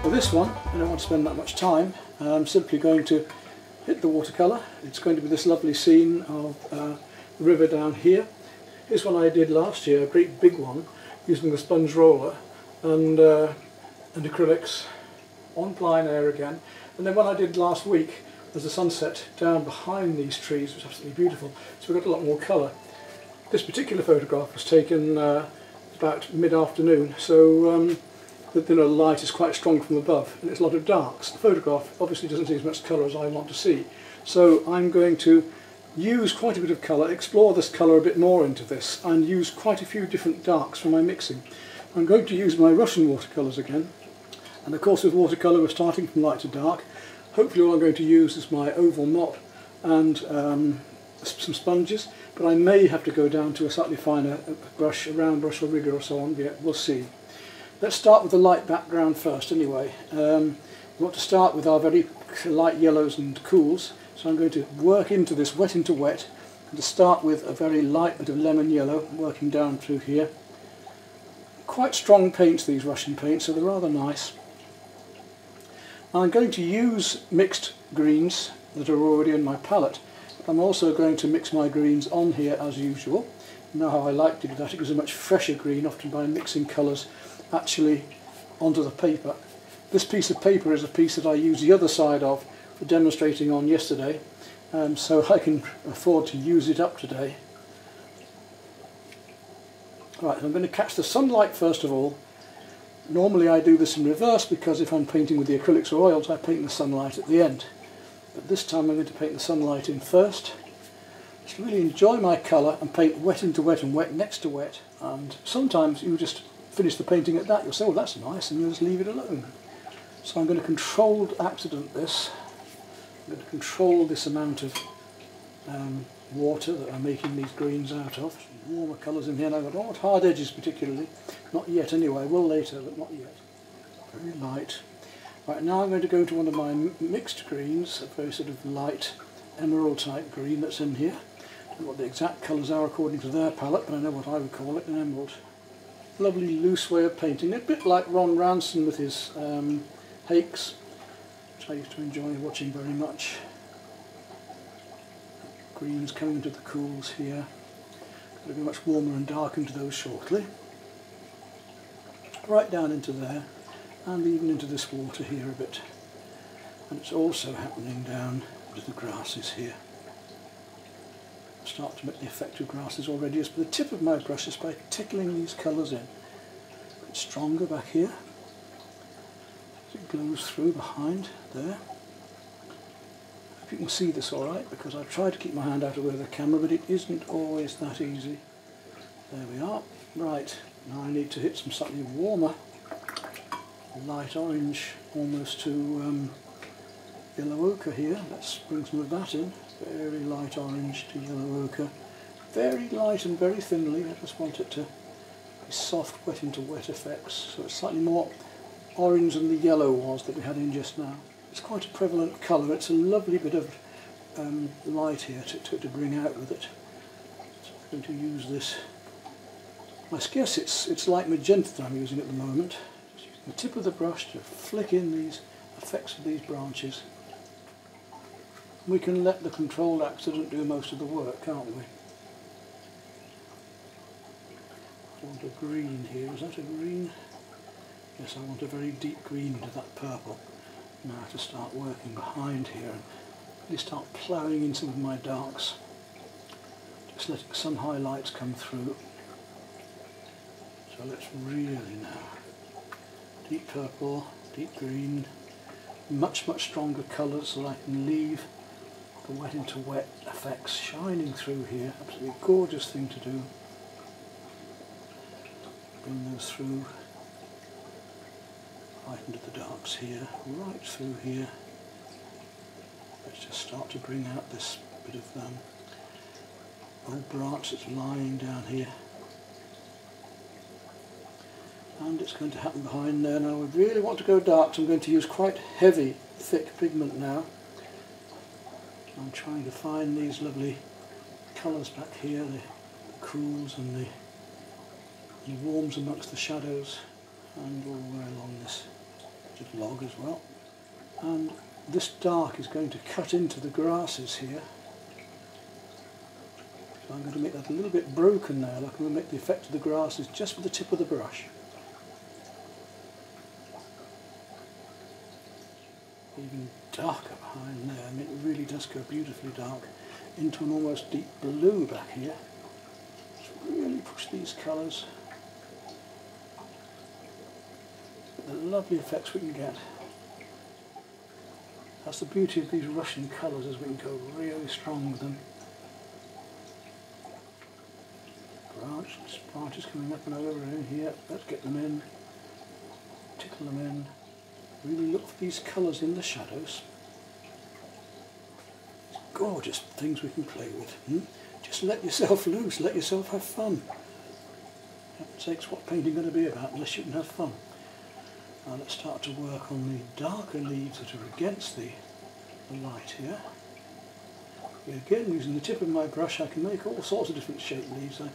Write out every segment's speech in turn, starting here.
For this one, I don't want to spend that much time. I'm simply going to hit the watercolour. It's going to be this lovely scene of the river down here. Here's one I did last year, a great big one, using the sponge roller and acrylics on plein air again. And then one I did last week as a sunset down behind these trees, which was absolutely beautiful. So we got a lot more colour. This particular photograph was taken about mid-afternoon, so the light is quite strong from above and it's a lot of darks. The photograph obviously doesn't see as much colour as I want to see. So I'm going to use quite a bit of colour, explore this colour a bit more into this, and use quite a few different darks for my mixing. I'm going to use my Russian watercolours again, and of course with watercolour we're starting from light to dark. Hopefully all I'm going to use is my oval mop and some sponges, but I may have to go down to a slightly finer brush, a round brush or rigger or so on, yeah, we'll see. Let's start with the light background first anyway. We want to start with our very light yellows and cools, so I'm going to work into this wet into wet, and to start with a very light bit of lemon yellow, working down through here. Quite strong paints, these Russian paints, so they're rather nice. Now I'm going to use mixed greens that are already in my palette. I'm also going to mix my greens on here as usual. You know how I like to do that, it gives a much fresher green, often by mixing colours actually onto the paper. This piece of paper is a piece that I used the other side of for demonstrating on yesterday, so I can afford to use it up today. Right, I'm going to catch the sunlight first of all. Normally I do this in reverse because if I'm painting with the acrylics or oils I paint the sunlight at the end. But this time I'm going to paint the sunlight in first. Just really enjoy my colour and paint wet into wet and wet next to wet, and sometimes you just finish the painting at that. You'll say, well, that's nice, and you'll just leave it alone. So I'm going to controlled accident this. I'm going to control this amount of water that I'm making these greens out of. Some warmer colours in here now. I don't want hard edges particularly. Not yet anyway, I will later, but not yet. Very light. Right, now I'm going to go to one of my mixed greens, a very sort of light emerald type green that's in here. I don't know what the exact colours are according to their palette, but I know what I would call it, an emerald. Lovely loose way of painting, a bit like Ron Ranson with his hakes, which I used to enjoy watching very much. Greens coming into the cools here. Going to be much warmer and dark into those shortly. Right down into there, and even into this water here a bit. And it's also happening down to the grasses here. Start to make the effect of grasses already just with the tip of my brush, just by tickling these colours in. A bit stronger back here as it glows through behind there. Hope you can see this alright, because I've tried to keep my hand out of the camera, but it isn't always that easy. There we are. Right, now I need to hit some slightly warmer light orange, almost to yellow ochre here. Let's bring some of that in. Very light orange to yellow ochre. Very light and very thinly. I just want it to be soft, wet into wet effects. So it's slightly more orange than the yellow was that we had in just now. It's quite a prevalent colour. It's a lovely bit of light here to bring out with it. So I'm going to use this. I guess it's light magenta that I'm using at the moment. Just using the tip of the brush to flick in these effects of these branches. We can let the controlled accident do most of the work, can't we? I want a green here. Is that a green? Yes, I want a very deep green into that purple. Now to start working behind here and really start ploughing in some of my darks. Just letting some highlights come through. So let's really now. Deep purple, deep green, much stronger colours so I can leave the wet into wet effects shining through here. Absolutely gorgeous thing to do. Bring those through right into the darks here, right through here. Let's just start to bring out this bit of old branch that's lying down here. And it's going to happen behind there. Now we really want to go dark, so I'm going to use quite heavy, thick pigment now. I'm trying to find these lovely colours back here, the cools and the warms amongst the shadows, and all the way along this log. dog as well. And this dark is going to cut into the grasses here. So I'm going to make that a little bit broken now, like I'm going to make the effect of the grasses just with the tip of the brush. Even darker behind there, I mean it really does go beautifully dark into an almost deep blue back here. Just really push these colours. The lovely effects we can get. That's the beauty of these Russian colours, is we can go really strong with them. Branches coming up and over in here, let's get them in, tickle them in. Really look for these colours in the shadows. It's gorgeous things we can play with. Just let yourself loose, let yourself have fun. That takes what painting going to be about unless you can have fun. Now let's start to work on the darker leaves that are against the light here. Again, using the tip of my brush I can make all sorts of different shaped leaves. I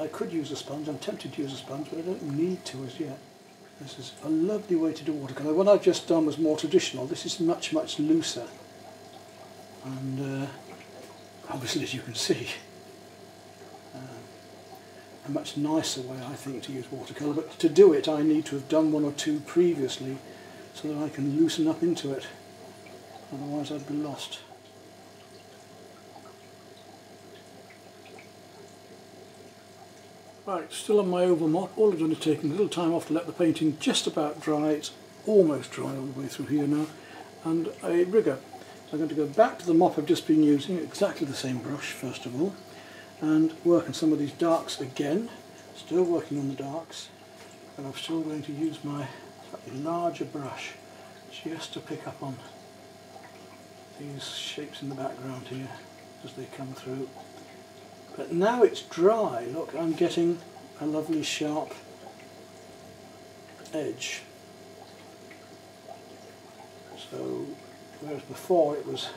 could use a sponge, I'm tempted to use a sponge, but I don't need to as yet. This is a lovely way to do watercolour. What I've just done was more traditional. This is much, much looser. And obviously, as you can see, a much nicer way, I think, to use watercolour. But to do it, I need to have done one or two previously so that I can loosen up into it. Otherwise, I'd be lost. Right, still on my oval mop. All I've done is taken a little time off to let the painting just about dry. It's almost dry all the way through here now. And a rigger. I'm going to go back to the mop I've just been using, exactly the same brush first of all, and work on some of these darks again. Still working on the darks, and I'm still going to use my slightly larger brush just to pick up on these shapes in the background here as they come through. But now it's dry, look, I'm getting a lovely sharp edge. So, whereas before it was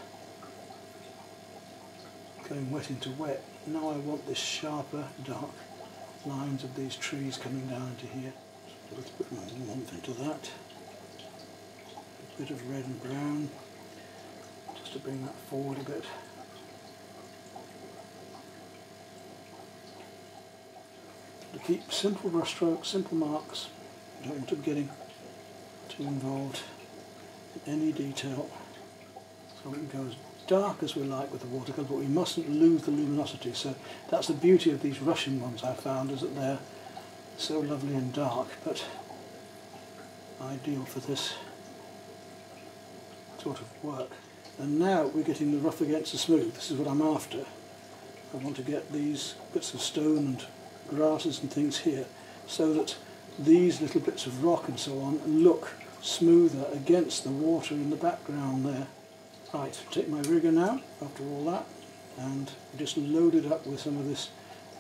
going wet into wet, now I want this sharper, dark lines of these trees coming down into here. So let's put more warmth into that. A bit of red and brown, just to bring that forward a bit. To keep simple brush strokes, simple marks. I don't want to be getting too involved in any detail. So we can go as dark as we like with the watercolour, but we mustn't lose the luminosity. So that's the beauty of these Russian ones I found, is that they're so lovely and dark, but ideal for this sort of work. And now we're getting the rough against the smooth. This is what I'm after. I want to get these bits of stone and grasses and things here so that these little bits of rock and so on look smoother against the water in the background there. Right, take my rigger now after all that and just load it up with some of this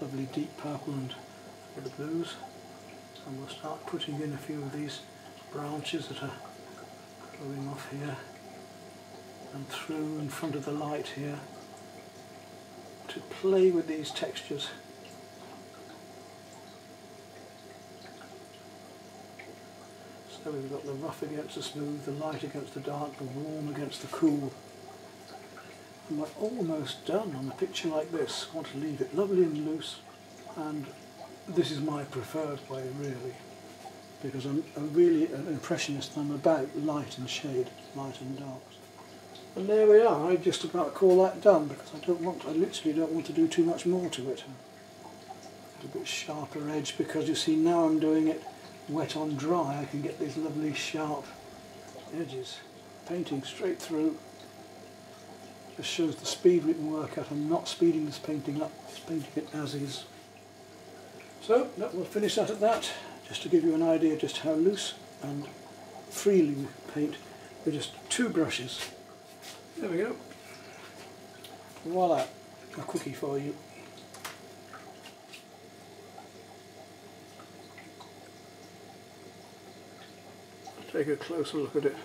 lovely deep purple and red blues, and we'll start putting in a few of these branches that are going off here and through in front of the light here to play with these textures. So we've got the rough against the smooth, the light against the dark, the warm against the cool. And we're almost done on a picture like this. I want to leave it lovely and loose, and this is my preferred way really, because I'm really an impressionist and I'm about light and shade, light and dark. And there we are. I just about call that done because I literally don't want to do too much more to it. A bit sharper edge, because you see now I'm doing it wet on dry, I can get these lovely sharp edges. Painting straight through just shows the speed we can work at. I'm not speeding this painting up, just painting it as is. So we'll finish that at that, just to give you an idea just how loose and freely we paint with just two brushes. There we go. Voila, a quickie for you. Take a closer look at it.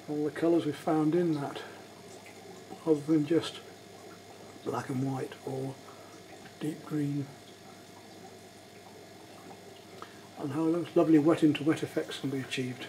All the colours we found in that, other than just black and white or deep green. and how lovely wet into wet effects can be achieved.